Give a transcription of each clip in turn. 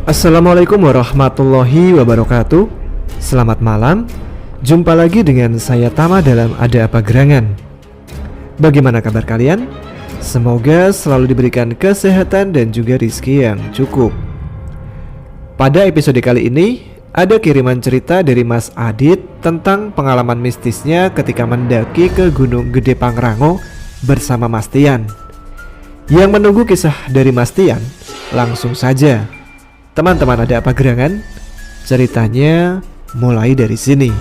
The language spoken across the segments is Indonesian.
Assalamualaikum warahmatullahi wabarakatuh. Selamat malam. Jumpa lagi dengan saya Tama dalam Ada Apa Gerangan. Bagaimana kabar kalian? Semoga selalu diberikan kesehatan dan juga rezeki yang cukup. Pada episode kali ini ada kiriman cerita dari Mas Adit tentang pengalaman mistisnya ketika mendaki ke Gunung Gede Pangrango bersama Mas Tian. Yang menunggu kisah dari Mas Tian, langsung saja. Teman-teman Ada Apa Gerangan, ceritanya mulai dari sini.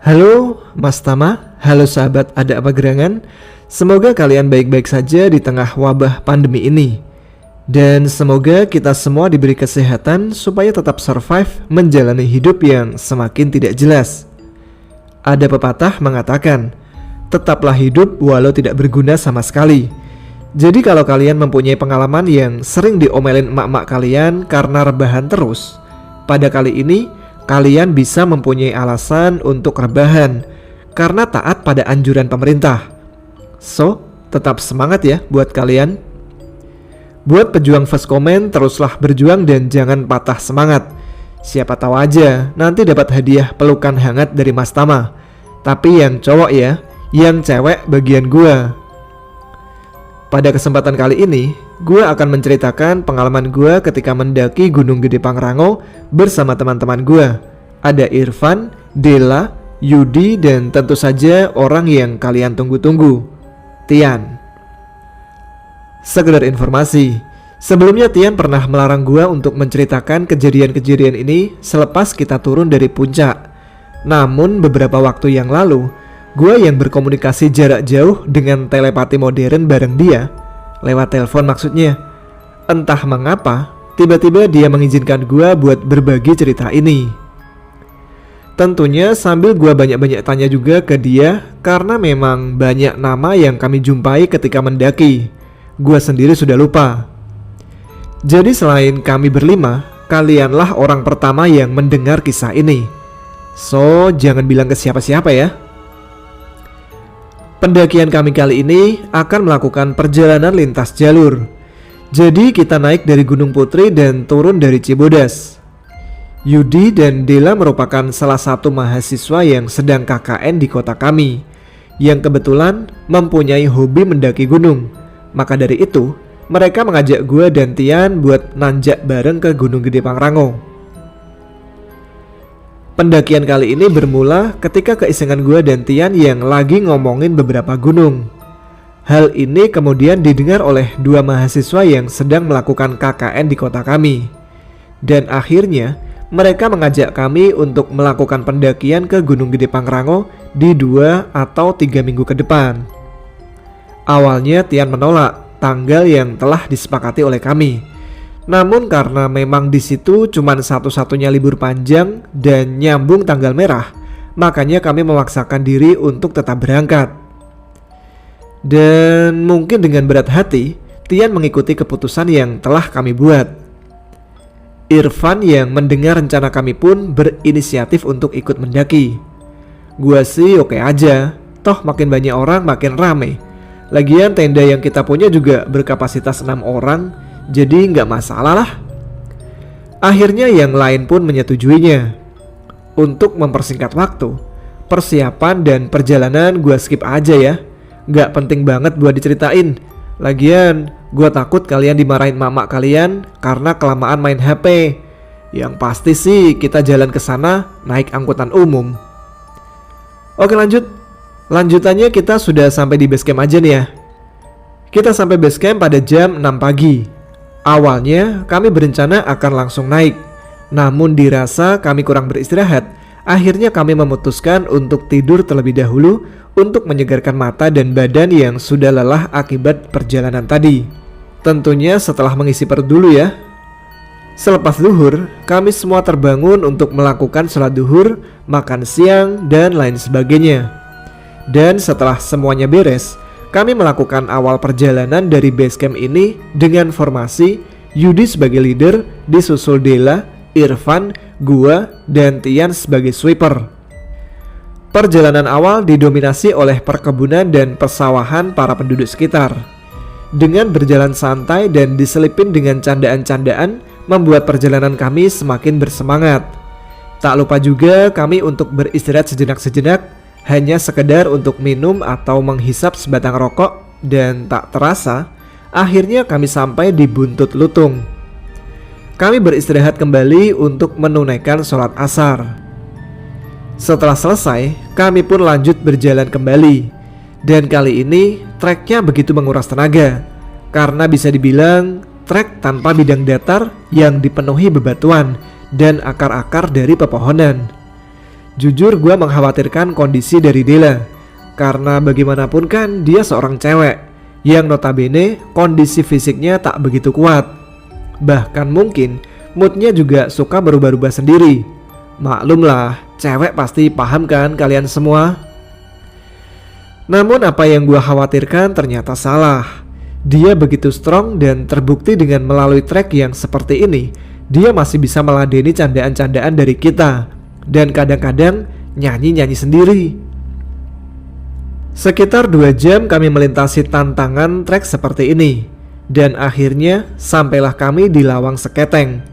Halo Mas Tama, halo sahabat Ada Apa Gerangan. Semoga kalian baik-baik saja di tengah wabah pandemi ini. Dan semoga kita semua diberi kesehatan supaya tetap survive menjalani hidup yang semakin tidak jelas. Ada pepatah mengatakan, tetaplah hidup walau tidak berguna sama sekali. Jadi kalau kalian mempunyai pengalaman yang sering diomelin emak-emak kalian karena rebahan terus, pada kali ini kalian bisa mempunyai alasan untuk rebahan karena taat pada anjuran pemerintah. So, tetap semangat ya buat kalian. Buat pejuang first comment, teruslah berjuang dan jangan patah semangat. Siapa tahu aja nanti dapat hadiah pelukan hangat dari Mas Tama. Tapi yang cowok ya, yang cewek bagian gua. Pada kesempatan kali ini, gue akan menceritakan pengalaman gue ketika mendaki Gunung Gede Pangrango bersama teman-teman gue. Ada Irfan, Dela, Yudi, dan tentu saja orang yang kalian tunggu-tunggu, Tian. Sekedar informasi, sebelumnya Tian pernah melarang gue untuk menceritakan kejadian-kejadian ini selepas kita turun dari puncak. Namun beberapa waktu yang lalu, gue yang berkomunikasi jarak jauh dengan telepati modern bareng dia, lewat telepon maksudnya. Entah mengapa, tiba-tiba dia mengizinkan gue buat berbagi cerita ini. Tentunya sambil gue banyak-banyak tanya juga ke dia, karena memang banyak nama yang kami jumpai ketika mendaki. Gue sendiri sudah lupa. Jadi selain kami berlima, kalianlah orang pertama yang mendengar kisah ini. So, jangan bilang ke siapa-siapa ya. Pendakian kami kali ini akan melakukan perjalanan lintas jalur. Jadi kita naik dari Gunung Putri dan turun dari Cibodas. Yudi dan Dela merupakan salah satu mahasiswa yang sedang KKN di kota kami, yang kebetulan mempunyai hobi mendaki gunung. Maka dari itu, mereka mengajak gue dan Tian buat nanjak bareng ke Gunung Gede Pangrango. Pendakian kali ini bermula ketika keisengan gue dan Tian yang lagi ngomongin beberapa gunung. Hal ini kemudian didengar oleh dua mahasiswa yang sedang melakukan KKN di kota kami. Dan akhirnya mereka mengajak kami untuk melakukan pendakian ke Gunung Gede Pangrango di 2 atau 3 minggu ke depan. Awalnya Tian menolak tanggal yang telah disepakati oleh kami. Namun karena memang di situ cuma satu-satunya libur panjang dan nyambung tanggal merah, makanya kami memaksakan diri untuk tetap berangkat. Dan mungkin dengan berat hati, Tian mengikuti keputusan yang telah kami buat. Irfan yang mendengar rencana kami pun berinisiatif untuk ikut mendaki. Gua sih oke aja, toh makin banyak orang makin rame. Lagian tenda yang kita punya juga berkapasitas 6 orang, jadi nggak masalah lah. Akhirnya yang lain pun menyetujuinya. Untuk mempersingkat waktu, persiapan dan perjalanan gue skip aja ya. Nggak penting banget buat diceritain. Lagian gue takut kalian dimarahin mama kalian karena kelamaan main HP. Yang pasti sih kita jalan ke sana naik angkutan umum. Oke lanjut. Lanjutannya kita sudah sampai di base camp aja nih ya. Kita sampai base camp pada jam 6 pagi. Awalnya kami berencana akan langsung naik, namun dirasa kami kurang beristirahat. Akhirnya kami memutuskan untuk tidur terlebih dahulu untuk menyegarkan mata dan badan yang sudah lelah akibat perjalanan tadi. Tentunya setelah mengisi perut dulu ya. Selepas zuhur, kami semua terbangun untuk melakukan sholat duhur, makan siang, dan lain sebagainya. Dan setelah semuanya beres, kami melakukan awal perjalanan dari base camp ini dengan formasi Yudi sebagai leader, disusul Dela, Irfan, gua, dan Tian sebagai sweeper. Perjalanan awal didominasi oleh perkebunan dan persawahan para penduduk sekitar. Dengan berjalan santai dan diselipin dengan candaan-candaan, membuat perjalanan kami semakin bersemangat. Tak lupa juga kami untuk beristirahat sejenak-sejenak, hanya sekedar untuk minum atau menghisap sebatang rokok, dan tak terasa, akhirnya kami sampai di Buntut Lutung. Kami beristirahat kembali untuk menunaikan sholat asar. Setelah selesai, kami pun lanjut berjalan kembali. Dan kali ini treknya begitu menguras tenaga, karena bisa dibilang trek tanpa bidang datar yang dipenuhi bebatuan dan akar-akar dari pepohonan. Jujur gue mengkhawatirkan kondisi dari Dela, karena bagaimanapun kan dia seorang cewek yang notabene kondisi fisiknya tak begitu kuat. Bahkan mungkin moodnya juga suka berubah-ubah sendiri. Maklumlah, cewek pasti paham kan kalian semua. Namun apa yang gue khawatirkan ternyata salah. Dia begitu strong dan terbukti dengan melalui trek yang seperti ini, dia masih bisa meladeni candaan-candaan dari kita, dan kadang-kadang nyanyi-nyanyi sendiri. Sekitar 2 jam kami melintasi tantangan trek seperti ini, dan akhirnya sampailah kami di Lawang Seketeng.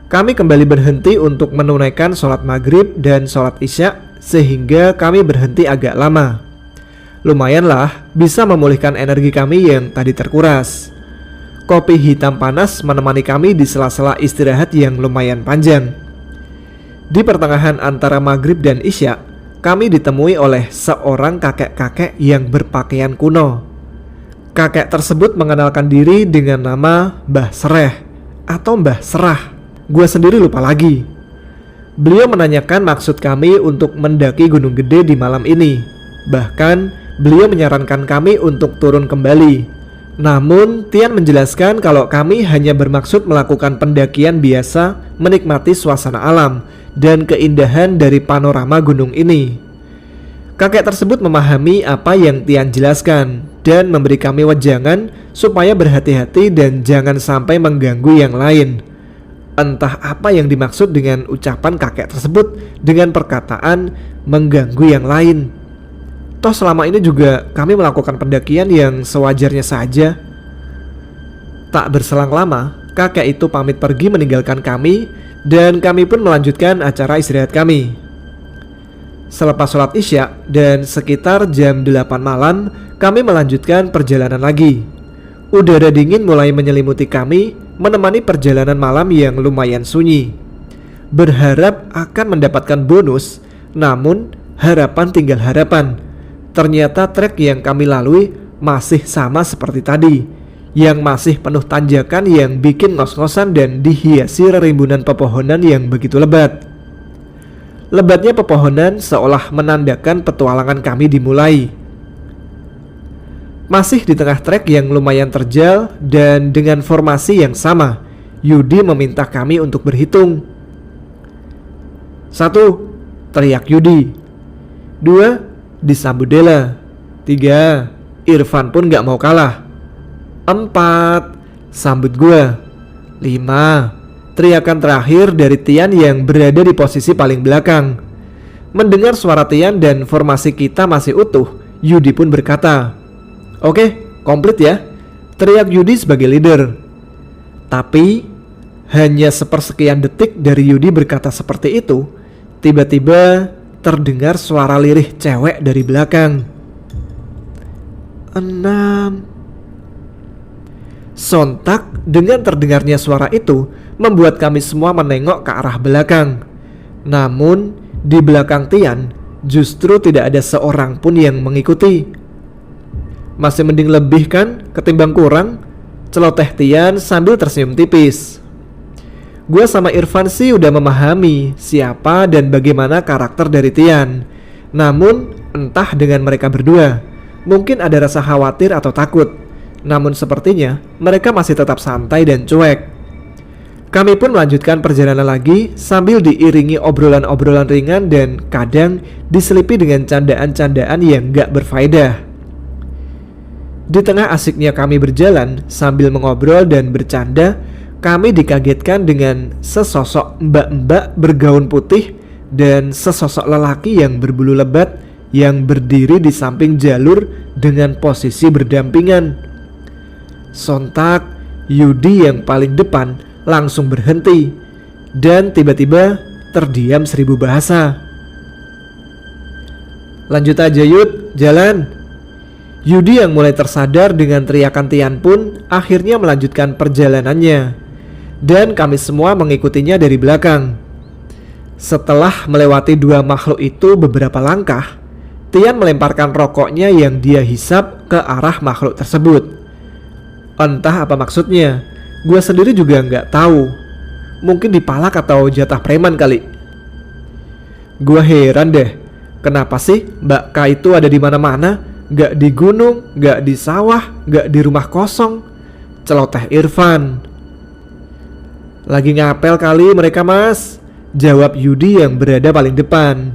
Kami kembali berhenti untuk menunaikan sholat maghrib dan sholat isya, sehingga kami berhenti agak lama. Lumayanlah bisa memulihkan energi kami yang tadi terkuras. Kopi hitam panas menemani kami di sela-sela istirahat yang lumayan panjang. Di pertengahan antara maghrib dan isya, kami ditemui oleh seorang kakek-kakek yang berpakaian kuno. Kakek tersebut mengenalkan diri dengan nama Mbah Sereh atau Mbah Serah. Gua sendiri lupa lagi. Beliau menanyakan maksud kami untuk mendaki Gunung Gede di malam ini. Bahkan beliau menyarankan kami untuk turun kembali. Namun Tian menjelaskan kalau kami hanya bermaksud melakukan pendakian biasa, menikmati suasana alam dan keindahan dari panorama gunung ini. Kakek tersebut memahami apa yang Tian jelaskan dan memberi kami wejangan supaya berhati-hati dan jangan sampai mengganggu yang lain. Entah apa yang dimaksud dengan ucapan kakek tersebut dengan perkataan mengganggu yang lain. Toh selama ini juga kami melakukan pendakian yang sewajarnya saja. Tak berselang lama, kakek itu pamit pergi meninggalkan kami, dan kami pun melanjutkan acara istirahat kami. Selepas sholat isya dan sekitar jam 8 malam, kami melanjutkan perjalanan lagi. Udara dingin mulai menyelimuti kami, menemani perjalanan malam yang lumayan sunyi. Berharap akan mendapatkan bonus, namun harapan tinggal harapan. Ternyata trek yang kami lalui masih sama seperti tadi, yang masih penuh tanjakan yang bikin ngos-ngosan dan dihiasi rimbunan pepohonan yang begitu lebat. Lebatnya pepohonan seolah menandakan petualangan kami dimulai. Masih di tengah trek yang lumayan terjal dan dengan formasi yang sama, Yudi meminta kami untuk berhitung. 1. Teriak Yudi. 2. Disambut Dela. 3. Irfan pun gak mau kalah. 4. Sambut gua. 5. Teriakan terakhir dari Tian yang berada di posisi paling belakang. Mendengar suara Tian dan formasi kita masih utuh, Yudi pun berkata, "Oke, komplit ya," teriak Yudi sebagai leader. Tapi hanya sepersekian detik dari Yudi berkata seperti itu, tiba-tiba terdengar suara lirih cewek dari belakang. 6. Sontak dengan terdengarnya suara itu membuat kami semua menengok ke arah belakang. Namun di belakang Tian justru tidak ada seorang pun yang mengikuti. Masih mending lebih kan ketimbang kurang, celoteh Tian sambil tersenyum tipis. Gue sama Irfan sih udah memahami siapa dan bagaimana karakter dari Tian. Namun entah dengan mereka berdua, mungkin ada rasa khawatir atau takut. Namun sepertinya mereka masih tetap santai dan cuek. Kami pun melanjutkan perjalanan lagi sambil diiringi obrolan-obrolan ringan dan kadang diselipi dengan candaan-candaan yang gak berfaedah. Di tengah asiknya kami berjalan sambil mengobrol dan bercanda, kami dikagetkan dengan sesosok mbak-mbak bergaun putih dan sesosok lelaki yang berbulu lebat yang berdiri di samping jalur dengan posisi berdampingan. Sontak, Yudi yang paling depan langsung berhenti dan tiba-tiba terdiam 1000 bahasa. "Lanjut aja Yud, jalan." Yudi yang mulai tersadar dengan teriakan Tian pun akhirnya melanjutkan perjalanannya, dan kami semua mengikutinya dari belakang. Setelah melewati 2 makhluk itu beberapa langkah, Tian melemparkan rokoknya yang dia hisap ke arah makhluk tersebut. Entah apa maksudnya, gue sendiri juga nggak tahu. Mungkin dipalak atau jatah preman kali. Gue heran deh, kenapa sih Mbak K itu ada di mana-mana? Gak di gunung, gak di sawah, gak di rumah kosong. Celoteh Irfan. "Lagi ngapel kali mereka mas," jawab Yudi yang berada paling depan.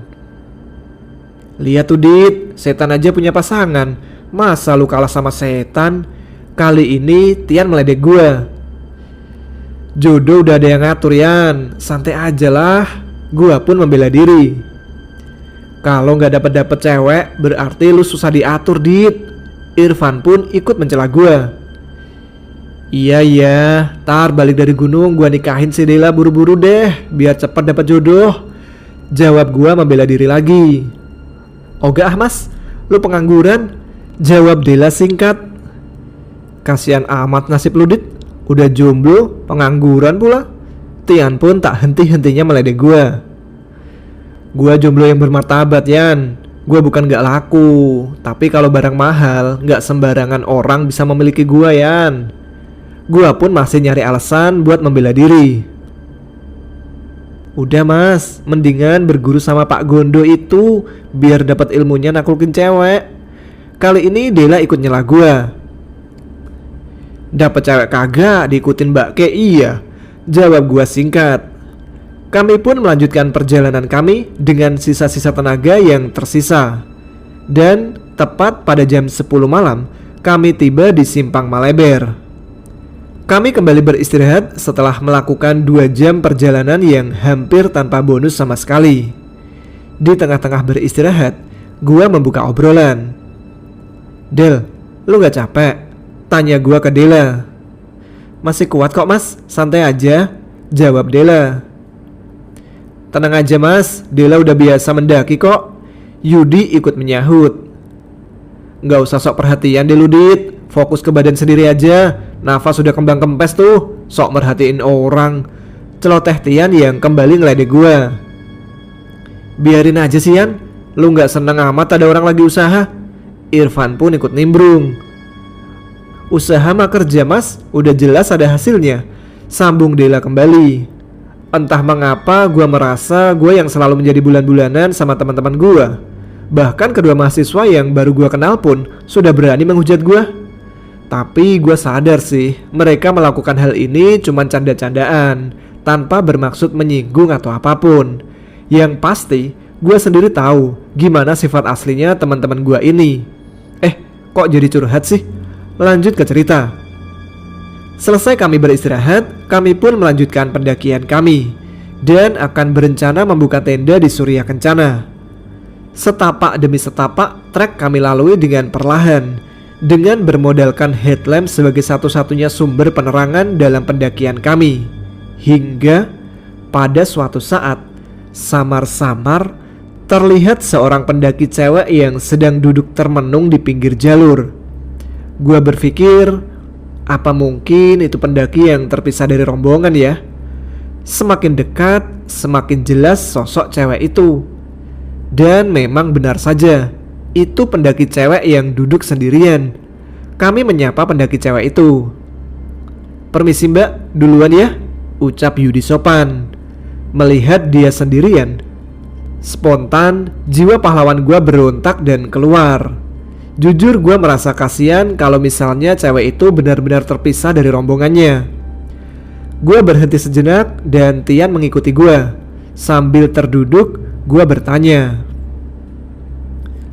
"Lihat tuh Dit, setan aja punya pasangan. Masa lu kalah sama setan?" Kali ini Tian meledek gue. "Jodoh udah ada yang ngatur Yan, santai aja lah." Gua pun membela diri. "Kalau nggak dapet cewek berarti lu susah diatur Dit." Irfan pun ikut mencela gua. Iya, tar balik dari gunung gua nikahin si Dela buru-buru deh, biar cepat dapat jodoh," jawab gua membela diri lagi. "Ogah mas, lu pengangguran," jawab Dela singkat. "Kasihan amat nasib lu Dit, udah jomblo, pengangguran pula." Tian pun tak henti-hentinya meledek gua. "Gua jomblo yang bermartabat Yan. Gua bukan gak laku, tapi kalau barang mahal gak sembarangan orang bisa memiliki gua Yan." Gua pun masih nyari alasan buat membela diri. "Udah mas, mendingan berguru sama Pak Gondo itu biar dapat ilmunya naklukin cewek." Kali ini Dela ikut nyela gua. "Dapat cewek kagak, diikutin Mbak Ke iya," jawab gua singkat. Kami pun melanjutkan perjalanan kami dengan sisa-sisa tenaga yang tersisa. Dan tepat pada jam 10 malam, kami tiba di Simpang Maleber. Kami kembali beristirahat setelah melakukan 2 jam perjalanan yang hampir tanpa bonus sama sekali. Di tengah-tengah beristirahat, gua membuka obrolan. "Del, lu gak capek?" tanya gua ke Dela. "Masih kuat kok mas, santai aja," jawab Dela. "Tenang aja mas, Dela udah biasa mendaki kok," Yudi ikut menyahut. "Gak usah sok perhatian deh lu Dit, fokus ke badan sendiri aja. Nafas udah kembang kempes tuh, sok merhatiin orang," celoteh Tian yang kembali ngeledek gua. "Biarin aja sih Yan, lu gak seneng amat ada orang lagi usaha." Irfan pun ikut nimbrung. "Usaha mah kerja mas, udah jelas ada hasilnya," sambung Dela kembali. Entah mengapa gua merasa gua yang selalu menjadi bulan-bulanan sama teman-teman gua. Bahkan kedua mahasiswa yang baru gua kenal pun sudah berani menghujat gua. Tapi gua sadar sih, mereka melakukan hal ini cuma canda-candaan, tanpa bermaksud menyinggung atau apapun. Yang pasti, gua sendiri tahu gimana sifat aslinya teman-teman gua ini. Kok jadi curhat sih? Lanjut ke cerita. Selesai kami beristirahat, kami pun melanjutkan pendakian kami dan akan berencana membuka tenda di Surya Kencana. Setapak demi setapak trek kami lalui dengan perlahan, dengan bermodalkan headlamp sebagai satu-satunya sumber penerangan dalam pendakian kami. Hingga pada suatu saat, samar-samar terlihat seorang pendaki cewek yang sedang duduk termenung di pinggir jalur. Gua berpikir, apa mungkin itu pendaki yang terpisah dari rombongan ya? Semakin dekat, semakin jelas sosok cewek itu. Dan memang benar saja, itu pendaki cewek yang duduk sendirian. Kami menyapa pendaki cewek itu. "Permisi mbak, duluan ya," ucap Yudi sopan. Melihat dia sendirian, spontan jiwa pahlawan gua berontak dan keluar. Jujur gua merasa kasihan kalau misalnya cewek itu benar-benar terpisah dari rombongannya. Gua berhenti sejenak dan Tian mengikuti gua. Sambil terduduk, gua bertanya,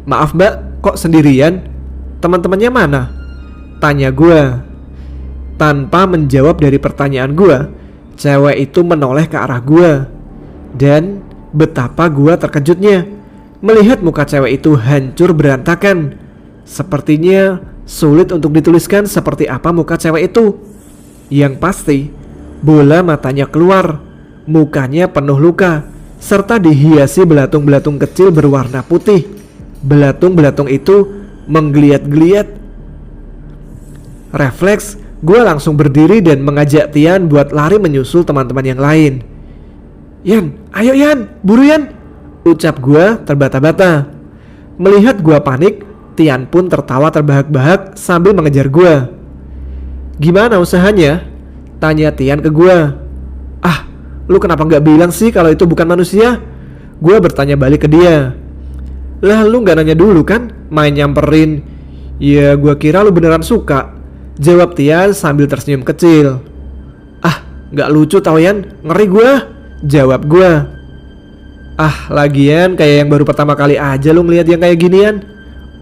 "Maaf mbak, kok sendirian? Teman-temannya mana?" Tanya gua. Tanpa menjawab dari pertanyaan gua, cewek itu menoleh ke arah gua. Dan betapa gua terkejutnya melihat muka cewek itu hancur berantakan. Sepertinya sulit untuk dituliskan seperti apa muka cewek itu. Yang pasti, bola matanya keluar, mukanya penuh luka, serta dihiasi belatung-belatung kecil berwarna putih. Belatung-belatung itu menggeliat-geliat. Refleks, gue langsung berdiri dan mengajak Tian buat lari menyusul teman-teman yang lain. "Yan, ayo Yan, buru Yan," ucap gue terbata-bata. Melihat gue panik, Tian pun tertawa terbahak-bahak sambil mengejar gue. "Gimana usahanya?" tanya Tian ke gue. "Ah, lu kenapa gak bilang sih kalau itu bukan manusia?" Gue bertanya balik ke dia. "Lah lu gak nanya dulu kan, main nyamperin." "Ya gue kira lu beneran suka," jawab Tian sambil tersenyum kecil. "Ah, gak lucu tau Yan, ngeri gue," jawab gue. "Ah, lagian kayak yang baru pertama kali aja lu ngeliat yang kayak ginian,"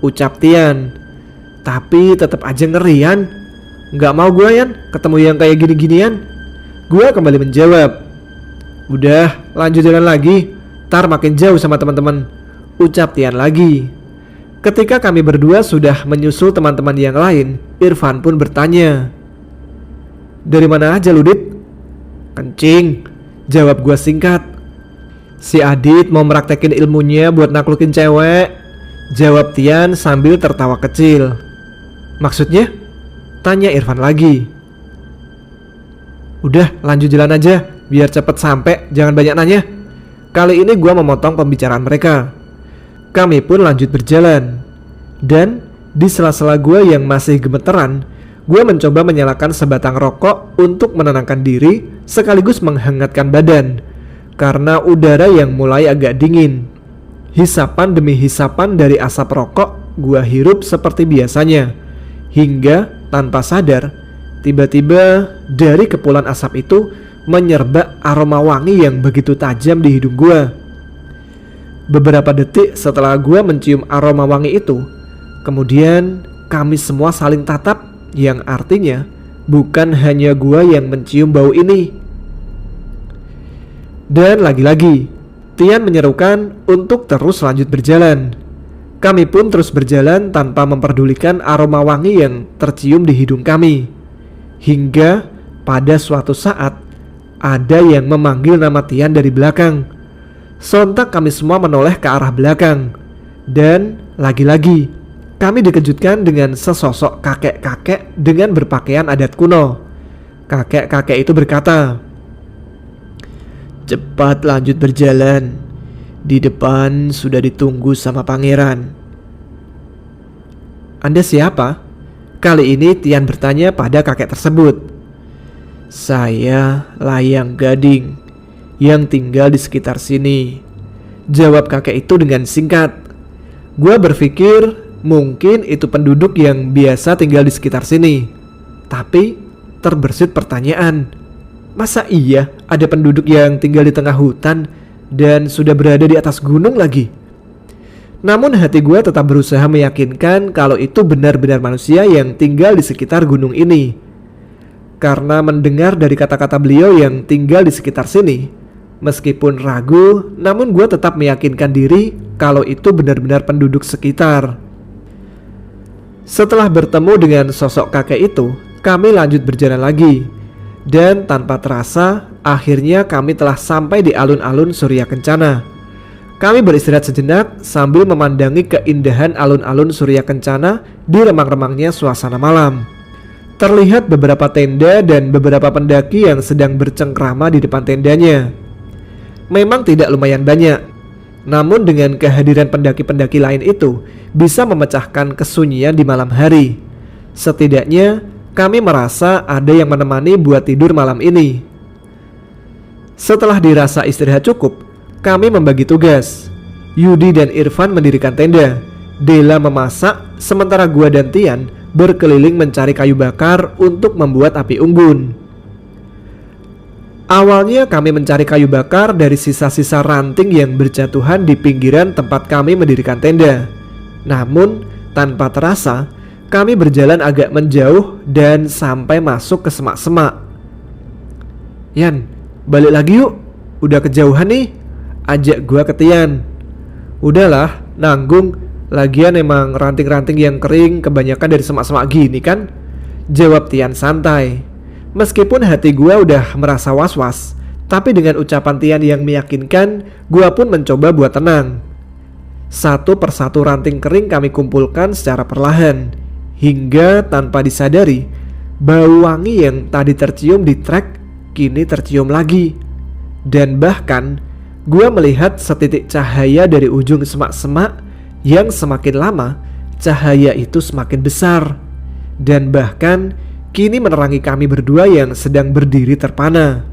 ucap Tian. "Tapi tetap aja ngeri Yan. Gak mau gue Yan ketemu yang kayak gini-ginian," gue kembali menjawab. "Udah, lanjut jalan lagi, ntar makin jauh sama teman-teman," ucap Tian lagi. Ketika kami berdua sudah menyusul teman-teman yang lain, Irfan pun bertanya, "Dari mana aja lu Dit?" "Kencing," jawab gue singkat. "Si Adit mau meraktekin ilmunya buat naklukin cewek," jawab Tian sambil tertawa kecil. "Maksudnya?" tanya Irfan lagi. "Udah, lanjut jalan aja, biar cepet sampai, jangan banyak nanya." Kali ini gue memotong pembicaraan mereka. Kami pun lanjut berjalan. Dan di sela-sela gue yang masih gemeteran, gue mencoba menyalakan sebatang rokok untuk menenangkan diri sekaligus menghangatkan badan, karena udara yang mulai agak dingin. Hisapan demi hisapan dari asap rokok gue hirup seperti biasanya, hingga tanpa sadar, tiba-tiba dari kepulan asap itu menyerbak aroma wangi yang begitu tajam di hidung gue. Beberapa detik setelah gue mencium aroma wangi itu, kemudian kami semua saling tatap, yang artinya bukan hanya gue yang mencium bau ini. Dan lagi-lagi Tian menyerukan untuk terus lanjut berjalan. Kami pun terus berjalan tanpa memperdulikan aroma wangi yang tercium di hidung kami. Hingga pada suatu saat ada yang memanggil nama Tian dari belakang. Sontak kami semua menoleh ke arah belakang. Dan lagi-lagi kami dikejutkan dengan sesosok kakek-kakek dengan berpakaian adat kuno. Kakek-kakek itu berkata, "Cepat lanjut berjalan. Di depan sudah ditunggu sama pangeran." "Anda siapa?" Kali ini Tian bertanya pada kakek tersebut. "Saya Layang Gading yang tinggal di sekitar sini," jawab kakek itu dengan singkat. Gua berpikir mungkin itu penduduk yang biasa tinggal di sekitar sini. Tapi terbersit pertanyaan, masa iya ada penduduk yang tinggal di tengah hutan dan sudah berada di atas gunung lagi? Namun hati gue tetap berusaha meyakinkan kalau itu benar-benar manusia yang tinggal di sekitar gunung ini. Karena mendengar dari kata-kata beliau yang tinggal di sekitar sini, meskipun ragu, namun gue tetap meyakinkan diri kalau itu benar-benar penduduk sekitar. Setelah bertemu dengan sosok kakek itu, kami lanjut berjalan lagi. Dan tanpa terasa, akhirnya kami telah sampai di alun-alun Surya Kencana. Kami beristirahat sejenak sambil memandangi keindahan alun-alun Surya Kencana di remang-remangnya suasana malam. Terlihat beberapa tenda dan beberapa pendaki yang sedang bercengkrama di depan tendanya. Memang tidak lumayan banyak, namun dengan kehadiran pendaki-pendaki lain itu bisa memecahkan kesunyian di malam hari. Setidaknya kami merasa ada yang menemani buat tidur malam ini. Setelah dirasa istirahat cukup, kami membagi tugas. Yudi dan Irfan mendirikan tenda, Dela memasak, sementara gua dan Tian berkeliling mencari kayu bakar untuk membuat api unggun. Awalnya kami mencari kayu bakar dari sisa-sisa ranting yang berjatuhan di pinggiran tempat kami mendirikan tenda. Namun tanpa terasa kami berjalan agak menjauh dan sampai masuk ke semak-semak. "Yan, balik lagi yuk, udah kejauhan nih," ajak gua ke Tian. "Udahlah, nanggung, lagian emang ranting-ranting yang kering kebanyakan dari semak-semak gini kan," jawab Tian santai. Meskipun hati gua udah merasa was-was, tapi dengan ucapan Tian yang meyakinkan, gua pun mencoba buat tenang. Satu persatu ranting kering kami kumpulkan secara perlahan, hingga tanpa disadari, bau wangi yang tadi tercium di trek kini tercium lagi. Dan bahkan gua melihat setitik cahaya dari ujung semak-semak yang semakin lama cahaya itu semakin besar, dan bahkan kini menerangi kami berdua yang sedang berdiri terpana.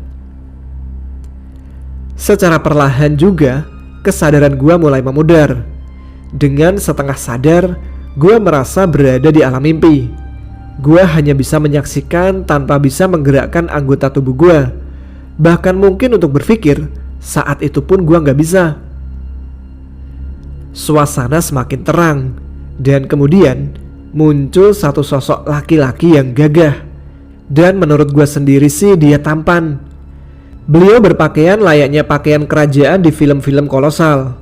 Secara perlahan juga kesadaran gua mulai memudar. Dengan setengah sadar, gua merasa berada di alam mimpi. Gua hanya bisa menyaksikan tanpa bisa menggerakkan anggota tubuh gua. Bahkan mungkin untuk berpikir, saat itu pun gua gak bisa. Suasana semakin terang, dan kemudian muncul satu sosok laki-laki yang gagah. Dan menurut gue sendiri sih dia tampan. Beliau berpakaian layaknya pakaian kerajaan di film-film kolosal.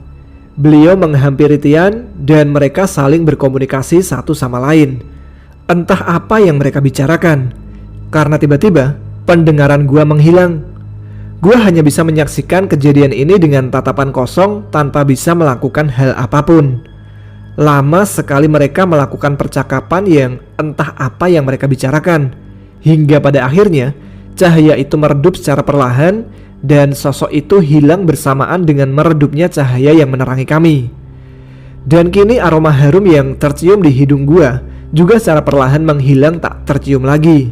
Beliau menghampiri Tian dan mereka saling berkomunikasi satu sama lain. Entah apa yang mereka bicarakan, karena tiba-tiba pendengaran gue menghilang. Gue hanya bisa menyaksikan kejadian ini dengan tatapan kosong tanpa bisa melakukan hal apapun. Lama sekali mereka melakukan percakapan yang entah apa yang mereka bicarakan, hingga pada akhirnya cahaya itu meredup secara perlahan dan sosok itu hilang bersamaan dengan meredupnya cahaya yang menerangi kami. Dan kini aroma harum yang tercium di hidung gua juga secara perlahan menghilang tak tercium lagi.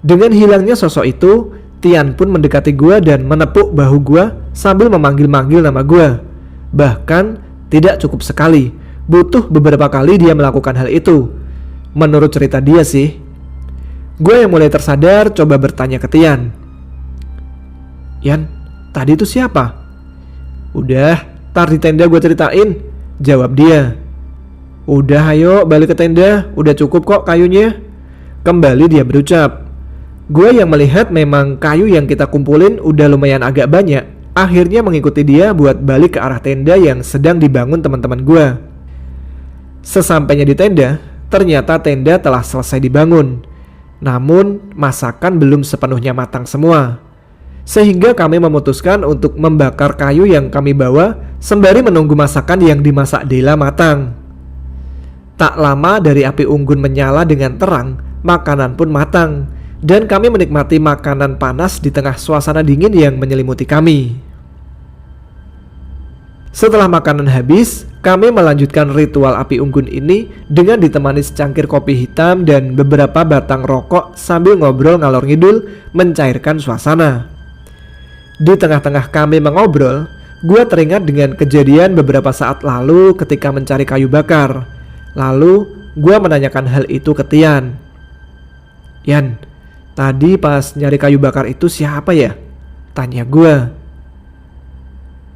Dengan hilangnya sosok itu, Tian pun mendekati gua dan menepuk bahu gua sambil memanggil-manggil nama gua. Bahkan tidak cukup sekali, butuh beberapa kali dia melakukan hal itu. Menurut cerita dia sih. Gue yang mulai tersadar coba bertanya ke Tian. "Yan, tadi itu siapa?" "Udah, tar di tenda gue ceritain," jawab dia. "Udah ayo balik ke tenda, udah cukup kok kayunya," kembali dia berucap. Gue yang melihat memang kayu yang kita kumpulin udah lumayan agak banyak, akhirnya mengikuti dia buat balik ke arah tenda yang sedang dibangun teman-teman gue. Sesampainya di tenda, ternyata tenda telah selesai dibangun. Namun masakan belum sepenuhnya matang semua. Sehingga kami memutuskan untuk membakar kayu yang kami bawa sembari menunggu masakan yang dimasak Dela matang. Tak lama dari api unggun menyala dengan terang, makanan pun matang. Dan kami menikmati makanan panas di tengah suasana dingin yang menyelimuti kami. Setelah makanan habis, kami melanjutkan ritual api unggun ini dengan ditemani secangkir kopi hitam dan beberapa batang rokok sambil ngobrol ngalor ngidul mencairkan suasana. Di tengah-tengah kami mengobrol, gue teringat dengan kejadian beberapa saat lalu ketika mencari kayu bakar. Lalu gue menanyakan hal itu ke Tian. "Yan, tadi pas nyari kayu bakar itu siapa ya?" tanya gue.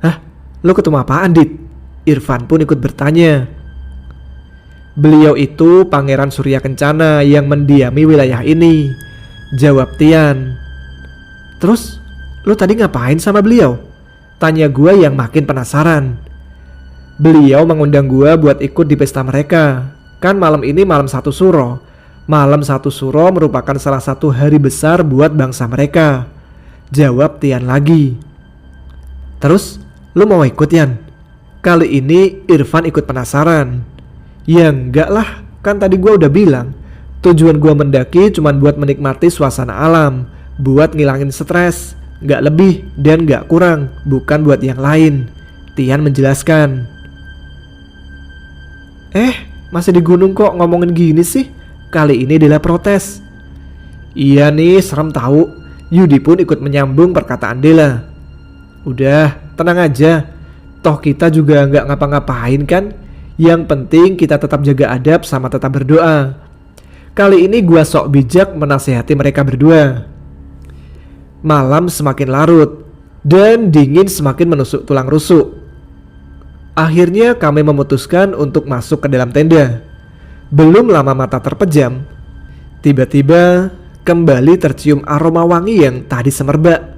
"Hah? Lo ketemu apaan, Dit?" Irfan pun ikut bertanya. "Beliau itu Pangeran Surya Kencana yang mendiami wilayah ini," jawab Tian. "Terus, lo tadi ngapain sama beliau?" tanya gue yang makin penasaran. "Beliau mengundang gue buat ikut di pesta mereka. Kan malam ini malam satu suro. Malam satu suro merupakan salah satu hari besar buat bangsa mereka," jawab Tian lagi. "Terus, lu mau ikut, Yan?" Kali ini Irfan ikut penasaran. "Ya enggak lah, kan tadi gua udah bilang tujuan gua mendaki cuman buat menikmati suasana alam, buat ngilangin stres, nggak lebih dan nggak kurang, bukan buat yang lain," Tian menjelaskan. Masih di gunung kok ngomongin gini sih?" Kali ini Dela protes. "Iya nih, serem tahu." Yudi pun ikut menyambung perkataan Dela. "Udah, tenang aja. Toh kita juga nggak ngapa-ngapain kan. Yang penting kita tetap jaga adab sama tetap berdoa." Kali ini gua sok bijak menasehati mereka berdua. Malam semakin larut dan dingin semakin menusuk tulang rusuk. Akhirnya kami memutuskan untuk masuk ke dalam tenda. Belum lama mata terpejam, tiba-tiba kembali tercium aroma wangi yang tadi semerbak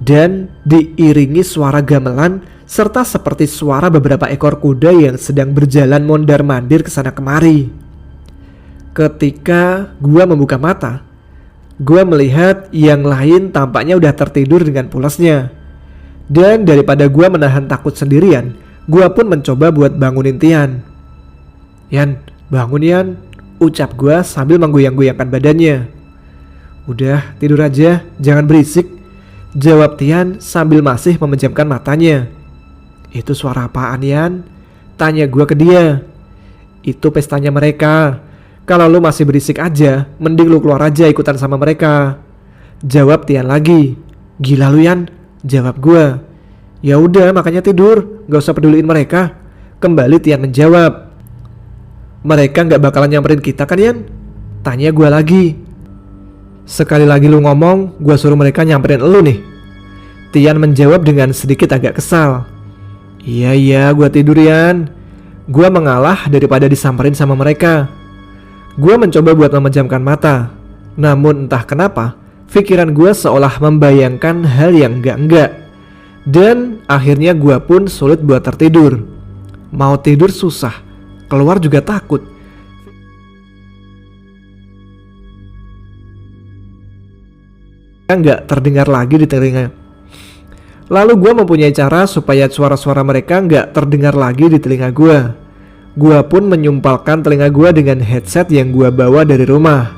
dan diiringi suara gamelan serta seperti suara beberapa ekor kuda yang sedang berjalan mondar-mandir kesana kemari. Ketika gua membuka mata, gua melihat yang lain tampaknya udah tertidur dengan pulasnya. Dan daripada gua menahan takut sendirian, gua pun mencoba buat bangunin Tian. "Yan, bangun Yan," ucap gua sambil menggoyang-goyangkan badannya. "Udah tidur aja, jangan berisik," jawab Tian sambil masih memejamkan matanya. "Itu suara apaan Yan?" tanya gua ke dia. "Itu pestanya mereka. Kalau lu masih berisik aja, mending lu keluar aja ikutan sama mereka," jawab Tian lagi. "Gila lu Yan," jawab gua. "Ya udah makanya tidur, gak usah peduliin mereka," kembali Tian menjawab. "Mereka gak bakalan nyamperin kita kan Yan?" tanya gua lagi. "Sekali lagi lu ngomong, gua suruh mereka nyamperin elu nih," Tian menjawab dengan sedikit agak kesal. Iya gua tidur Yan. Gua mengalah daripada disamperin sama mereka. Gua mencoba buat memejamkan mata, namun entah kenapa pikiran gua seolah membayangkan hal yang enggak. Dan akhirnya gua pun sulit buat tertidur. Mau tidur susah, keluar juga takut. Enggak terdengar lagi di telinga. Lalu gua mempunyai cara supaya suara-suara mereka enggak terdengar lagi di telinga gua. Gua pun menyumpalkan telinga gua dengan headset yang gua bawa dari rumah.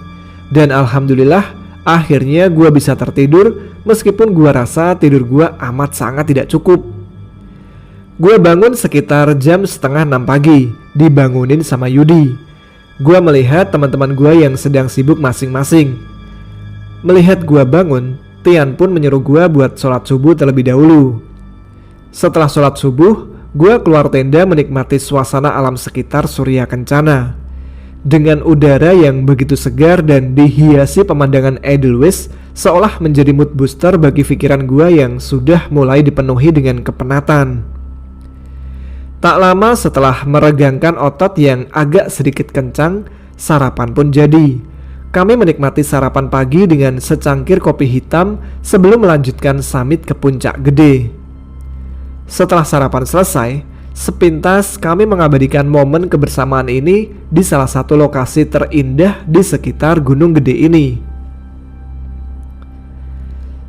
Dan alhamdulillah akhirnya gua bisa tertidur meskipun gua rasa tidur gua amat sangat tidak cukup. Gua bangun sekitar jam setengah 6 pagi, dibangunin sama Yudi. Gua melihat teman-teman gua yang sedang sibuk masing-masing. Melihat gua bangun, Tian pun menyuruh gua buat sholat subuh terlebih dahulu. Setelah sholat subuh, gua keluar tenda menikmati suasana alam sekitar Surya Kencana. Dengan udara yang begitu segar dan dihiasi pemandangan Edelweiss, seolah menjadi mood booster bagi pikiran gua yang sudah mulai dipenuhi dengan kepenatan. Tak lama setelah meregangkan otot yang agak sedikit kencang, sarapan pun jadi. Kami menikmati sarapan pagi dengan secangkir kopi hitam sebelum melanjutkan summit ke Puncak Gede. Setelah sarapan selesai, sepintas kami mengabadikan momen kebersamaan ini di salah satu lokasi terindah di sekitar Gunung Gede ini.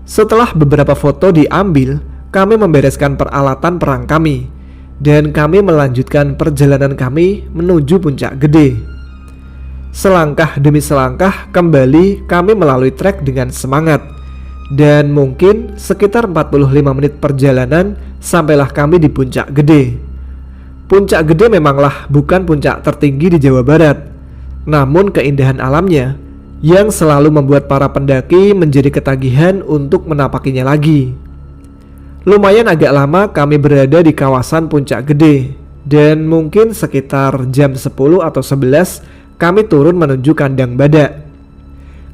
Setelah beberapa foto diambil, kami membereskan peralatan perang kami, dan kami melanjutkan perjalanan kami menuju Puncak Gede. Selangkah demi selangkah kembali kami melalui trek dengan semangat. Dan mungkin sekitar 45 menit perjalanan sampailah kami di Puncak Gede. Puncak Gede memanglah bukan puncak tertinggi di Jawa Barat, namun keindahan alamnya yang selalu membuat para pendaki menjadi ketagihan untuk menapakinya lagi. Lumayan agak lama kami berada di kawasan Puncak Gede, dan mungkin sekitar jam 10 atau 11 kami turun menuju Kandang Badak.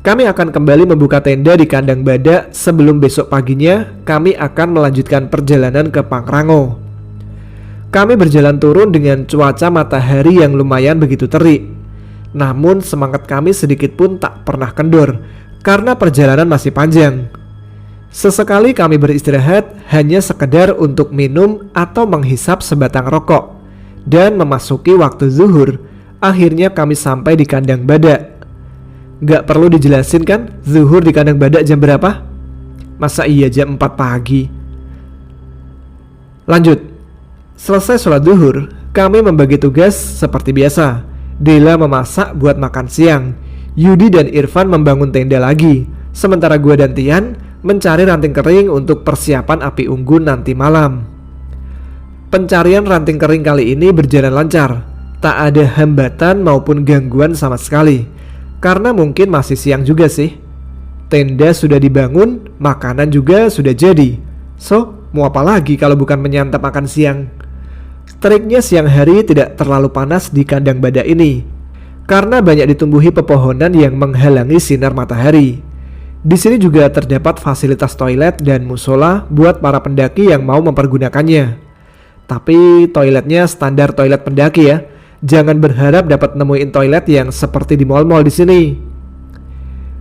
Kami akan kembali membuka tenda di Kandang Badak sebelum besok paginya kami akan melanjutkan perjalanan ke Pangrango. Kami berjalan turun dengan cuaca matahari yang lumayan begitu terik. Namun semangat kami sedikit pun tak pernah kendor karena perjalanan masih panjang. Sesekali kami beristirahat hanya sekedar untuk minum atau menghisap sebatang rokok. Dan memasuki waktu zuhur, akhirnya kami sampai di Kandang Badak. Gak perlu dijelasin kan zuhur di Kandang Badak jam berapa? Masa iya jam 4 pagi? Lanjut. Selesai sholat zuhur, kami membagi tugas seperti biasa. Dela memasak buat makan siang, Yudi dan Irfan membangun tenda lagi, sementara gue dan Tian mencari ranting kering untuk persiapan api unggun nanti malam. Pencarian ranting kering kali ini berjalan lancar. Tak ada hambatan maupun gangguan sama sekali, karena mungkin masih siang juga sih. Tenda sudah dibangun, makanan juga sudah jadi. So, mau apa lagi kalau bukan menyantap makan siang? Teriknya siang hari tidak terlalu panas di Kandang Badak ini, karena banyak ditumbuhi pepohonan yang menghalangi sinar matahari. Di sini juga terdapat fasilitas toilet dan musola buat para pendaki yang mau mempergunakannya. Tapi toiletnya standar toilet pendaki ya. Jangan berharap dapat nemuin toilet yang seperti di mall-mall di sini.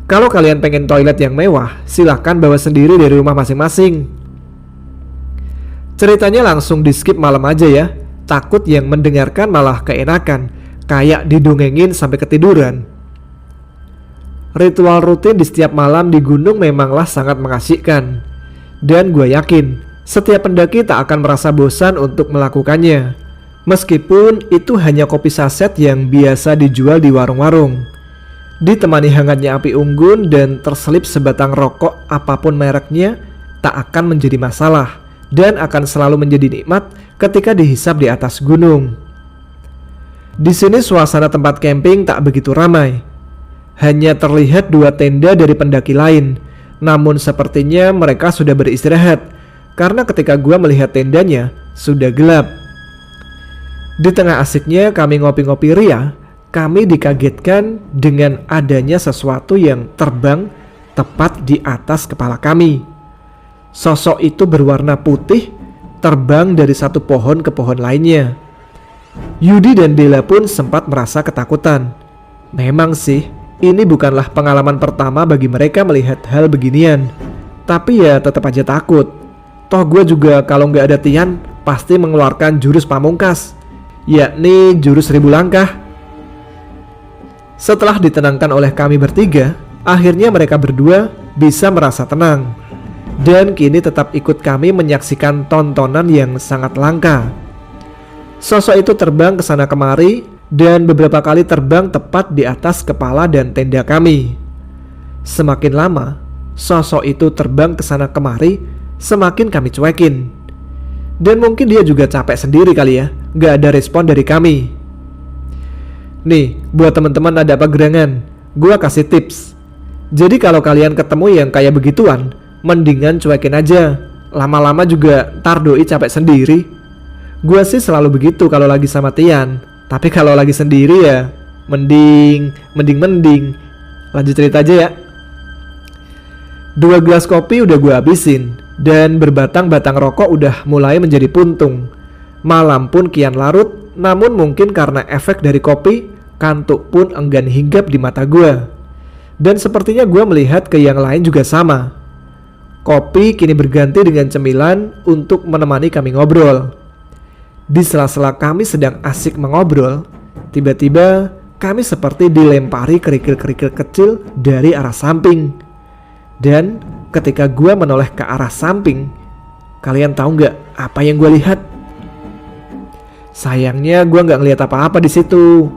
Kalau kalian pengen toilet yang mewah, silahkan bawa sendiri dari rumah masing-masing. Ceritanya langsung di skip malam aja ya. Takut yang mendengarkan malah keenakan, kayak didongengin sampai ketiduran. Ritual rutin di setiap malam di gunung memanglah sangat mengasyikkan. Dan gue yakin, setiap pendaki tak akan merasa bosan untuk melakukannya. Meskipun itu hanya kopi saset yang biasa dijual di warung-warung. Ditemani hangatnya api unggun dan terselip sebatang rokok apapun mereknya, tak akan menjadi masalah dan akan selalu menjadi nikmat ketika dihisap di atas gunung. Di sini suasana tempat camping tak begitu ramai. Hanya terlihat 2 tenda dari pendaki lain. Namun sepertinya mereka sudah beristirahat, karena ketika gua melihat tendanya sudah gelap. Di tengah asiknya kami ngopi-ngopi ria, kami dikagetkan dengan adanya sesuatu yang terbang tepat di atas kepala kami. Sosok itu berwarna putih, terbang dari satu pohon ke pohon lainnya. Yudi dan Dela pun sempat merasa ketakutan. Memang sih, ini bukanlah pengalaman pertama bagi mereka melihat hal beginian. Tapi ya tetap aja takut. Toh gue juga kalau nggak ada Tian pasti mengeluarkan jurus pamungkas, yakni jurus 1000 langkah. Setelah ditenangkan oleh kami bertiga, akhirnya mereka berdua bisa merasa tenang. Dan kini tetap ikut kami menyaksikan tontonan yang sangat langka. Sosok itu terbang ke sana kemari dan beberapa kali terbang tepat di atas kepala dan tenda kami. Semakin lama, sosok itu terbang ke sana kemari, semakin kami cuekin. Dan mungkin dia juga capek sendiri kali ya, gak ada respon dari kami. Nih, buat teman-teman ada apa gerangan, gua kasih tips. Jadi kalau kalian ketemu yang kayak begituan, mendingan cuekin aja. Lama-lama juga ntar doi capek sendiri. Gua sih selalu begitu kalau lagi sama Tian. Tapi kalau lagi sendiri ya mending. Lanjut cerita aja ya. 2 gelas kopi udah gua habisin, dan berbatang-batang rokok udah mulai menjadi puntung. Malam pun kian larut, namun mungkin karena efek dari kopi, kantuk pun enggan hinggap di mata gua. Dan sepertinya gua melihat ke yang lain juga sama. Kopi kini berganti dengan cemilan untuk menemani kami ngobrol. Di sela-sela kami sedang asik mengobrol, tiba-tiba kami seperti dilempari kerikil-kerikil kecil dari arah samping. Dan ketika gua menoleh ke arah samping, kalian tahu nggak apa yang gua lihat? Sayangnya gua nggak ngelihat apa-apa di situ.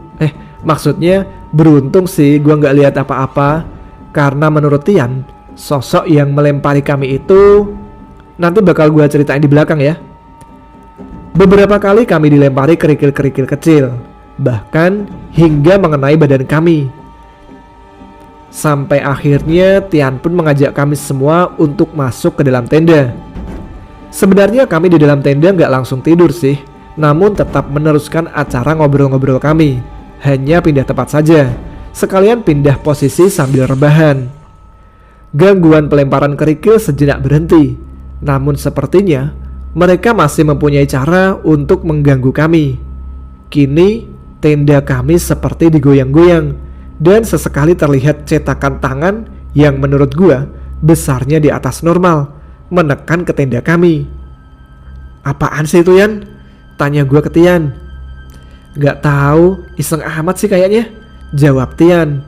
Maksudnya beruntung sih gua nggak lihat apa-apa, karena menurut Tian, sosok yang melempari kami itu nanti bakal gue ceritain di belakang ya. Beberapa kali kami dilempari kerikil-kerikil kecil, bahkan hingga mengenai badan kami. Sampai akhirnya Tian pun mengajak kami semua untuk masuk ke dalam tenda. Sebenarnya kami di dalam tenda nggak langsung tidur sih, namun tetap meneruskan acara ngobrol-ngobrol kami. Hanya pindah tempat saja, sekalian pindah posisi sambil rebahan. Gangguan pelemparan kerikil sejenak berhenti, namun sepertinya mereka masih mempunyai cara untuk mengganggu kami. Kini tenda kami seperti digoyang-goyang, dan sesekali terlihat cetakan tangan yang menurut gua besarnya di atas normal menekan ke tenda kami. Apaan sih itu Yan? Tanya gua ke Tian. Gak tahu, iseng amat sih kayaknya, jawab Tian.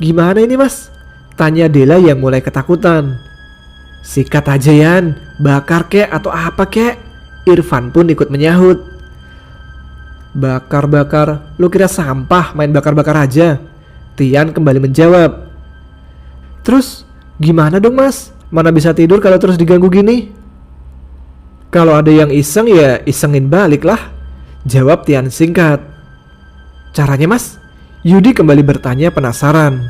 Gimana ini mas? Tanya Dela yang mulai ketakutan. Sikat aja Yan, bakar kek atau apa kek? Irfan pun ikut menyahut. Bakar-bakar, lu kira sampah main bakar-bakar aja? Tian kembali menjawab. Terus gimana dong mas? Mana bisa tidur kalau terus diganggu gini? Kalau ada yang iseng ya isengin balik lah, jawab Tian singkat. Caranya mas? Yudi kembali bertanya penasaran.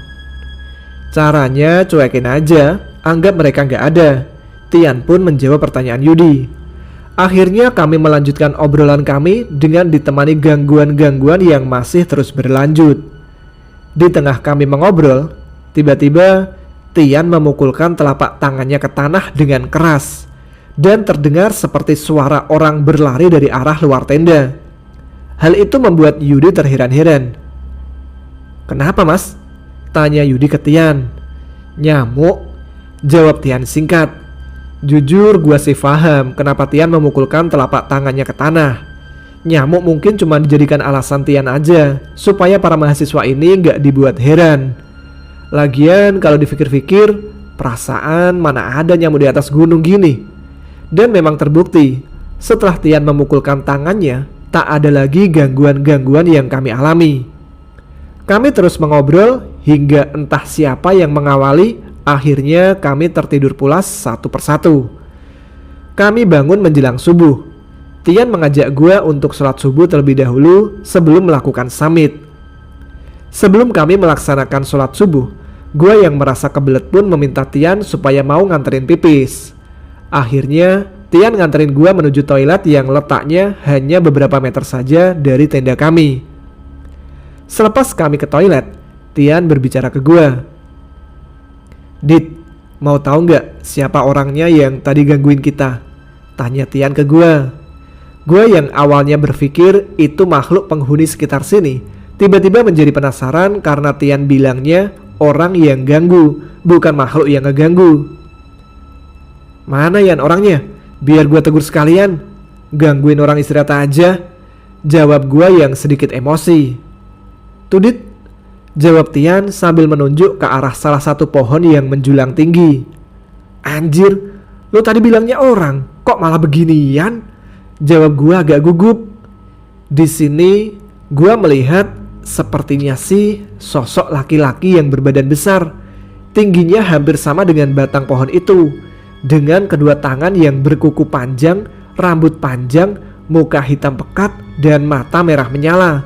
Caranya cuekin aja, anggap mereka nggak ada. Tian pun menjawab pertanyaan Yudi. Akhirnya kami melanjutkan obrolan kami dengan ditemani gangguan-gangguan yang masih terus berlanjut. Di tengah kami mengobrol, tiba-tiba Tian memukulkan telapak tangannya ke tanah dengan keras, dan terdengar seperti suara orang berlari dari arah luar tenda. Hal itu membuat Yudi terheran-heran. "Kenapa, Mas?" tanya Yudi ke Tian. "Nyamuk," jawab Tian singkat. Jujur gua sih paham kenapa Tian memukulkan telapak tangannya ke tanah. Nyamuk mungkin cuma dijadikan alasan Tian aja, supaya para mahasiswa ini gak dibuat heran. Lagian kalau dipikir-pikir, perasaan mana ada nyamuk di atas gunung gini. Dan memang terbukti, setelah Tian memukulkan tangannya, tak ada lagi gangguan-gangguan yang kami alami. Kami terus mengobrol hingga entah siapa yang mengawali. Akhirnya kami tertidur pulas satu persatu. Kami bangun menjelang subuh. Tian mengajak gue untuk sholat subuh terlebih dahulu sebelum melakukan summit. Sebelum kami melaksanakan sholat subuh, gue yang merasa kebelet pun meminta Tian supaya mau nganterin pipis. Akhirnya Tian nganterin gue menuju toilet yang letaknya hanya beberapa meter saja dari tenda kami. Selepas kami ke toilet, Tian berbicara ke gue. "Dit, mau tahu nggak siapa orangnya yang tadi gangguin kita?" tanya Tian ke gue. Gue yang awalnya berpikir itu makhluk penghuni sekitar sini, tiba-tiba menjadi penasaran karena Tian bilangnya orang yang ganggu, bukan makhluk yang ngeganggu. "Mana Yan orangnya? Biar gue tegur sekalian. Gangguin orang istirahat aja," jawab gue yang sedikit emosi. "Tuh Dit," jawab Tian sambil menunjuk ke arah salah satu pohon yang menjulang tinggi. "Anjir, lo tadi bilangnya orang, kok malah beginian?" jawab gue agak gugup. Di sini gue melihat sepertinya sih sosok laki-laki yang berbadan besar, tingginya hampir sama dengan batang pohon itu, dengan kedua tangan yang berkuku panjang, rambut panjang, muka hitam pekat, dan mata merah menyala.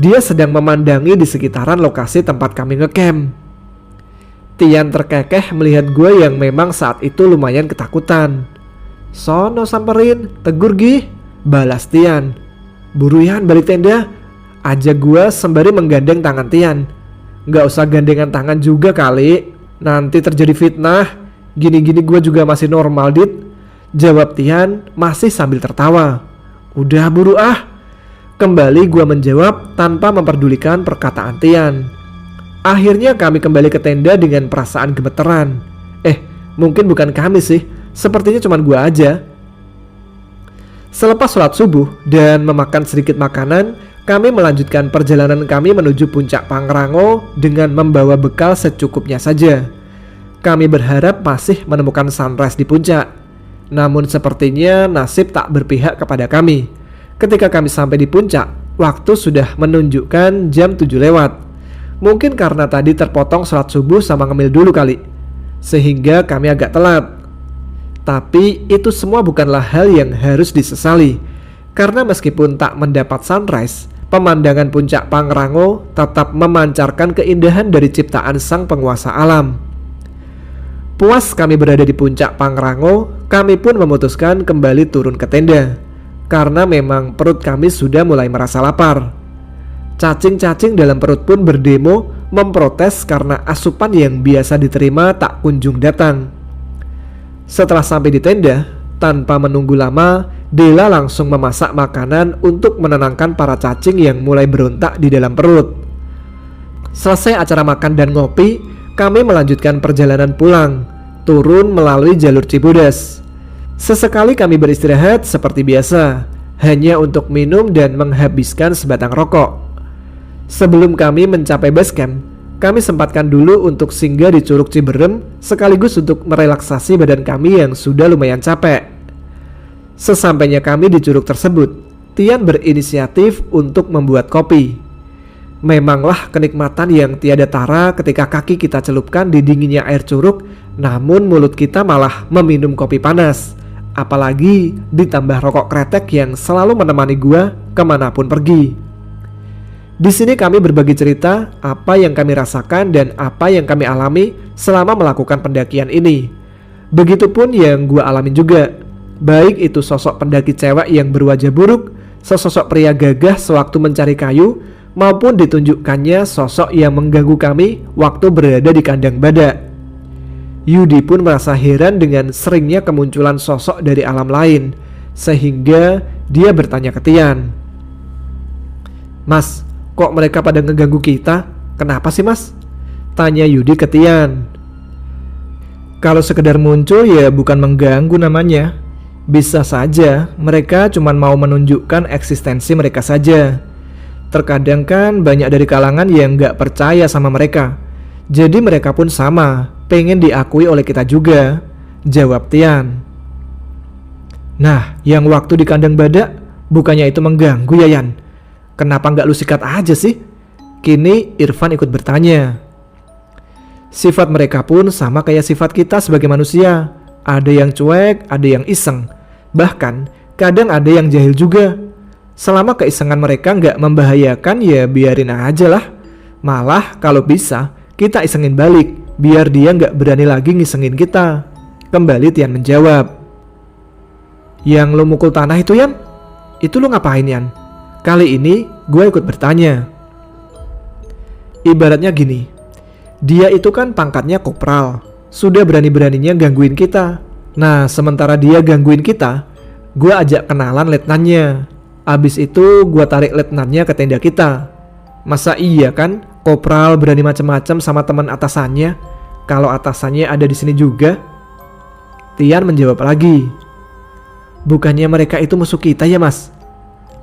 Dia sedang memandangi di sekitaran lokasi tempat kami ngecamp. Tian terkekeh melihat gue yang memang saat itu lumayan ketakutan. "Sono samperin, tegur Gih," balas Tian. "Buru Yan balik tenda," ajak gue sembari menggandeng tangan Tian. "Gak usah gandengan tangan juga kali, nanti terjadi fitnah. Gini-gini gue juga masih normal Dit," jawab Tian masih sambil tertawa. "Udah buru ah," kembali gue menjawab tanpa memperdulikan perkataan Tian. Akhirnya kami kembali ke tenda dengan perasaan gemeteran. Mungkin bukan kami sih, sepertinya cuma gue aja. Selepas sholat subuh dan memakan sedikit makanan, kami melanjutkan perjalanan kami menuju puncak Pangrango dengan membawa bekal secukupnya saja. Kami berharap masih menemukan sunrise di puncak. Namun sepertinya nasib tak berpihak kepada kami. Ketika kami sampai di puncak, waktu sudah menunjukkan jam 7 lewat. Mungkin karena tadi terpotong sholat subuh sama ngemil dulu kali, sehingga kami agak telat. Tapi itu semua bukanlah hal yang harus disesali, karena meskipun tak mendapat sunrise, pemandangan puncak Pangrango tetap memancarkan keindahan dari ciptaan sang penguasa alam. Puas kami berada di puncak Pangrango, kami pun memutuskan kembali turun ke tenda, karena memang perut kami sudah mulai merasa lapar. Cacing-cacing dalam perut pun berdemo memprotes karena asupan yang biasa diterima tak kunjung datang. Setelah sampai di tenda, tanpa menunggu lama, Dela langsung memasak makanan untuk menenangkan para cacing yang mulai berontak di dalam perut. Selesai acara makan dan ngopi, kami melanjutkan perjalanan pulang, turun melalui jalur Cibodas. Sesekali kami beristirahat seperti biasa, hanya untuk minum dan menghabiskan sebatang rokok. Sebelum kami mencapai base camp, kami sempatkan dulu untuk singgah di Curug Ciberem, sekaligus untuk merelaksasi badan kami yang sudah lumayan capek. Sesampainya kami di curug tersebut, Tian berinisiatif untuk membuat kopi. Memanglah kenikmatan yang tiada tara ketika kaki kita celupkan di dinginnya air curug, namun mulut kita malah meminum kopi panas. Apalagi ditambah rokok kretek yang selalu menemani gua kemanapun pergi. Di sini kami berbagi cerita apa yang kami rasakan dan apa yang kami alami selama melakukan pendakian ini. Begitupun yang gue alami juga, baik itu sosok pendaki cewek yang berwajah buruk, sesosok pria gagah sewaktu mencari kayu, maupun ditunjukkannya sosok yang mengganggu kami waktu berada di kandang badak. Yudi pun merasa heran dengan seringnya kemunculan sosok dari alam lain, sehingga dia bertanya ke Tian. "Mas, kok mereka pada ngeganggu kita? Kenapa sih mas?" tanya Yudi ke Tian. "Kalau sekedar muncul ya bukan mengganggu namanya. Bisa saja mereka cuma mau menunjukkan eksistensi mereka saja. Terkadang kan banyak dari kalangan yang gak percaya sama mereka. Jadi mereka pun sama, pengen diakui oleh kita juga," jawab Tian. "Nah, yang waktu di kandang badak, bukannya itu mengganggu ya Yan? Kenapa gak lu sikat aja sih?" Kini Irfan ikut bertanya. Sifat mereka pun sama kayak sifat kita sebagai manusia. Ada yang cuek, ada yang iseng. Bahkan kadang ada yang jahil juga. Selama keisengan mereka nggak membahayakan ya biarin aja lah. Malah kalau bisa kita isengin balik, biar dia nggak berani lagi ngisengin kita. Kembali Tian menjawab. "Yang lo mukul tanah itu Yan? Itu lo ngapain Yan?" Kali ini gue ikut bertanya. Ibaratnya gini, dia itu kan pangkatnya kopral, sudah berani-beraninya gangguin kita. Nah, sementara dia gangguin kita, gue ajak kenalan letnannya. Abis itu gue tarik letnannya ke tenda kita. Masa iya kan kopral berani macam-macam sama teman atasannya, kalau atasannya ada di sini juga? Tian menjawab lagi. "Bukannya mereka itu musuh kita ya mas?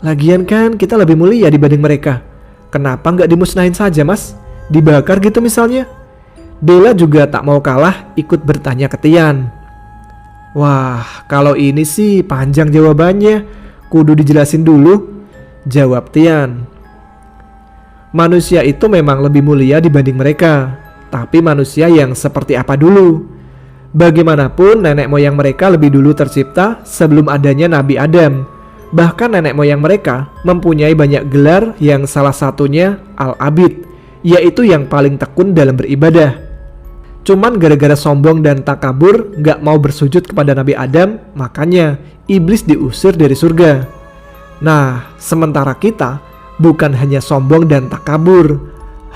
Lagian kan kita lebih mulia dibanding mereka. Kenapa nggak dimusnahin saja mas? Dibakar gitu misalnya?" Dela juga tak mau kalah ikut bertanya ke Tian. "Wah, kalau ini sih panjang jawabannya, kudu dijelasin dulu," jawab Tian. "Manusia itu memang lebih mulia dibanding mereka, tapi manusia yang seperti apa dulu? Bagaimanapun nenek moyang mereka lebih dulu tercipta sebelum adanya Nabi Adam. Bahkan nenek moyang mereka mempunyai banyak gelar yang salah satunya Al-Abid, yaitu yang paling tekun dalam beribadah. Cuman gara-gara sombong dan takabur gak mau bersujud kepada Nabi Adam, makanya iblis diusir dari surga. Nah, sementara kita bukan hanya sombong dan takabur,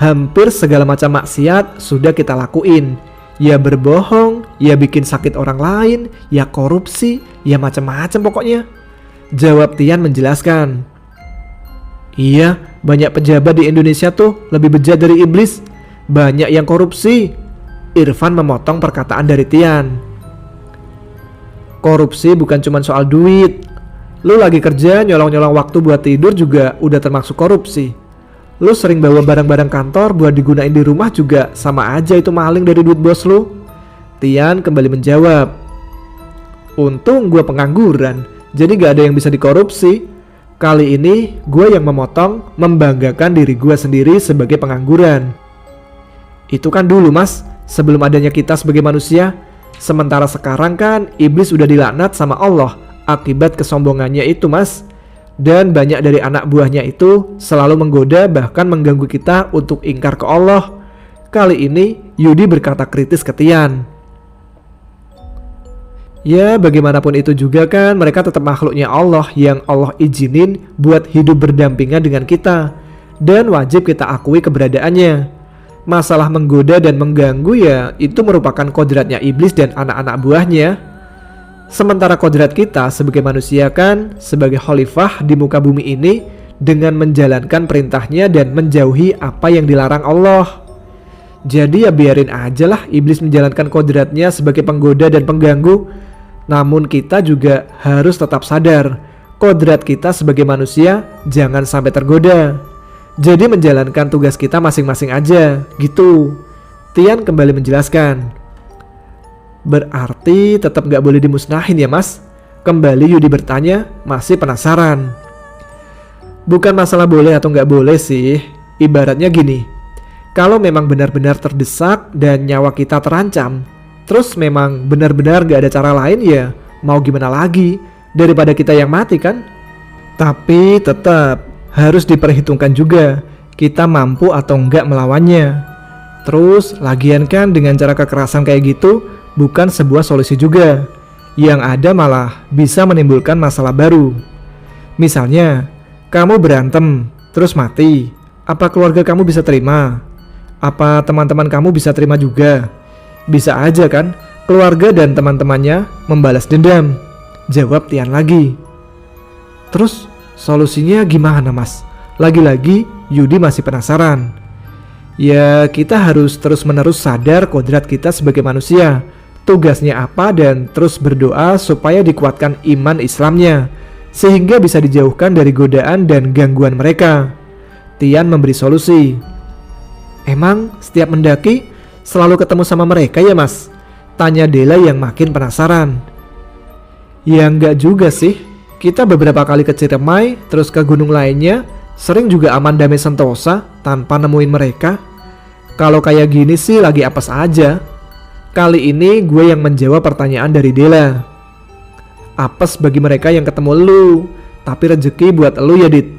hampir segala macam maksiat sudah kita lakuin. Ya berbohong, ya bikin sakit orang lain, ya korupsi, ya macam-macam pokoknya," jawab Tian menjelaskan. "Iya, banyak pejabat di Indonesia tuh lebih bejat dari iblis. Banyak yang korupsi," Irfan memotong perkataan dari Tian. "Korupsi bukan cuma soal duit. Lu lagi kerja nyolong-nyolong waktu buat tidur juga udah termasuk korupsi. Lu sering bawa barang-barang kantor buat digunain di rumah juga sama aja itu maling dari duit bos lu," Tian kembali menjawab. "Untung gue pengangguran, jadi gak ada yang bisa dikorupsi. Kali ini gue yang memotong, membanggakan diri gue sendiri sebagai pengangguran. Itu kan dulu mas, sebelum adanya kita sebagai manusia. Sementara sekarang kan iblis udah dilaknat sama Allah akibat kesombongannya itu mas. Dan banyak dari anak buahnya itu selalu menggoda bahkan mengganggu kita untuk ingkar ke Allah." Kali ini Yudi berkata kritis ke Tian. "Ya bagaimanapun itu juga kan mereka tetap makhluknya Allah yang Allah izinin buat hidup berdampingan dengan kita. Dan wajib kita akui keberadaannya. Masalah menggoda dan mengganggu ya itu merupakan kodratnya iblis dan anak-anak buahnya. Sementara kodrat kita sebagai manusia kan sebagai khalifah di muka bumi ini dengan menjalankan perintahnya dan menjauhi apa yang dilarang Allah. Jadi ya biarin aja lah iblis menjalankan kodratnya sebagai penggoda dan pengganggu. Namun kita juga harus tetap sadar kodrat kita sebagai manusia jangan sampai tergoda. Jadi menjalankan tugas kita masing-masing aja gitu," Tian kembali menjelaskan. "Berarti tetap gak boleh dimusnahin ya mas?" Kembali Yudi bertanya, masih penasaran. "Bukan masalah boleh atau gak boleh sih. Ibaratnya gini, kalau memang benar-benar terdesak dan nyawa kita terancam, terus memang benar-benar gak ada cara lain ya mau gimana lagi daripada kita yang mati kan? Tapi tetap harus diperhitungkan juga kita mampu atau enggak melawannya. Terus lagian kan dengan cara kekerasan kayak gitu bukan sebuah solusi juga. Yang ada malah bisa menimbulkan masalah baru. Misalnya, kamu berantem terus mati. Apa keluarga kamu bisa terima? Apa teman-teman kamu bisa terima juga? Bisa aja kan keluarga dan teman-temannya membalas dendam. Jawab Tian lagi. Terus solusinya gimana mas? Lagi-lagi Yudi masih penasaran. Ya kita harus terus-menerus sadar kodrat kita sebagai manusia, tugasnya apa, dan terus berdoa supaya dikuatkan iman Islamnya, sehingga bisa dijauhkan dari godaan dan gangguan mereka. Tian memberi solusi. Emang setiap mendaki selalu ketemu sama mereka ya mas? Tanya Dela yang makin penasaran. Ya enggak juga sih. Kita beberapa kali ke Ciremai, terus ke gunung lainnya, sering juga aman damai sentosa tanpa nemuin mereka. Kalau kayak gini sih lagi apes aja. Kali ini gue yang menjawab pertanyaan dari Dela. Apes bagi mereka yang ketemu lu, tapi rezeki buat lu ya Dit.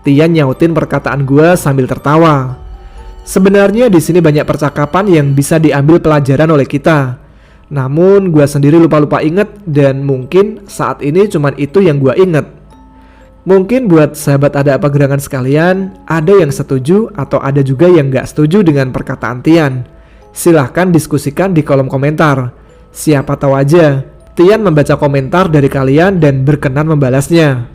Tian nyautin perkataan gue sambil tertawa. Sebenarnya di sini banyak percakapan yang bisa diambil pelajaran oleh kita. Namun gue sendiri lupa-lupa inget, dan mungkin saat ini cuman itu yang gue inget. Mungkin buat sahabat Ada Apa Gerangan sekalian, ada yang setuju atau ada juga yang gak setuju dengan perkataan Tian. Silahkan diskusikan di kolom komentar. Siapa tahu aja Tian membaca komentar dari kalian dan berkenan membalasnya.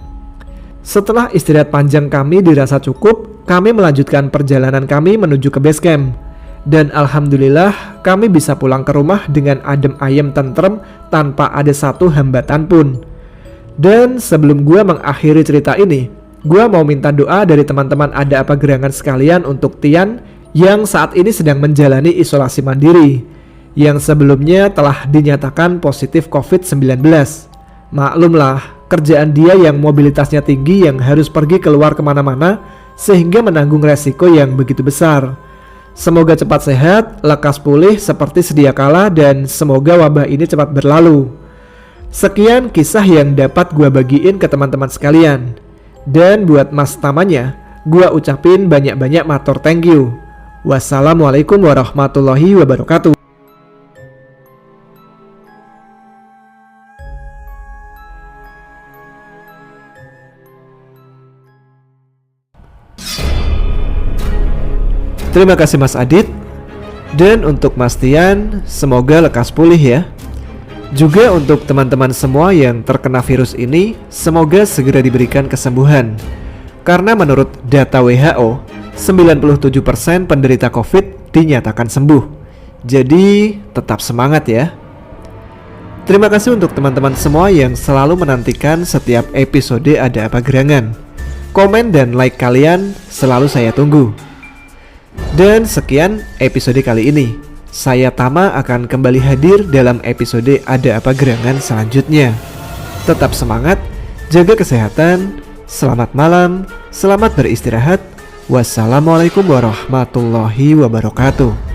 Setelah istirahat panjang kami dirasa cukup, kami melanjutkan perjalanan kami menuju ke base camp. Dan alhamdulillah kami bisa pulang ke rumah dengan adem ayem tentrem tanpa ada satu hambatan pun. Dan sebelum gue mengakhiri cerita ini, gue mau minta doa dari teman-teman Ada Apa Gerangan sekalian untuk Tian yang saat ini sedang menjalani isolasi mandiri, yang sebelumnya telah dinyatakan positif COVID-19. Maklumlah, kerjaan dia yang mobilitasnya tinggi yang harus pergi keluar kemana-mana sehingga menanggung resiko yang begitu besar. Semoga cepat sehat, lekas pulih seperti sedia kala, dan semoga wabah ini cepat berlalu. Sekian kisah yang dapat gue bagiin ke teman-teman sekalian. Dan buat mas tamanya, gue ucapin banyak-banyak matur thank you. Wassalamualaikum warahmatullahi wabarakatuh. Terima kasih Mas Adit. Dan untuk Mas Tian, semoga lekas pulih ya. Juga untuk teman-teman semua yang terkena virus ini, semoga segera diberikan kesembuhan. Karena menurut data WHO, 97% penderita COVID dinyatakan sembuh. Jadi tetap semangat ya. Terima kasih untuk teman-teman semua yang selalu menantikan setiap episode Ada Apa Gerangan. Komen dan like kalian selalu saya tunggu. Dan sekian episode kali ini. Saya Tama akan kembali hadir dalam episode Ada Apa Gerangan selanjutnya. Tetap semangat, jaga kesehatan, selamat malam, selamat beristirahat. Wassalamualaikum warahmatullahi wabarakatuh.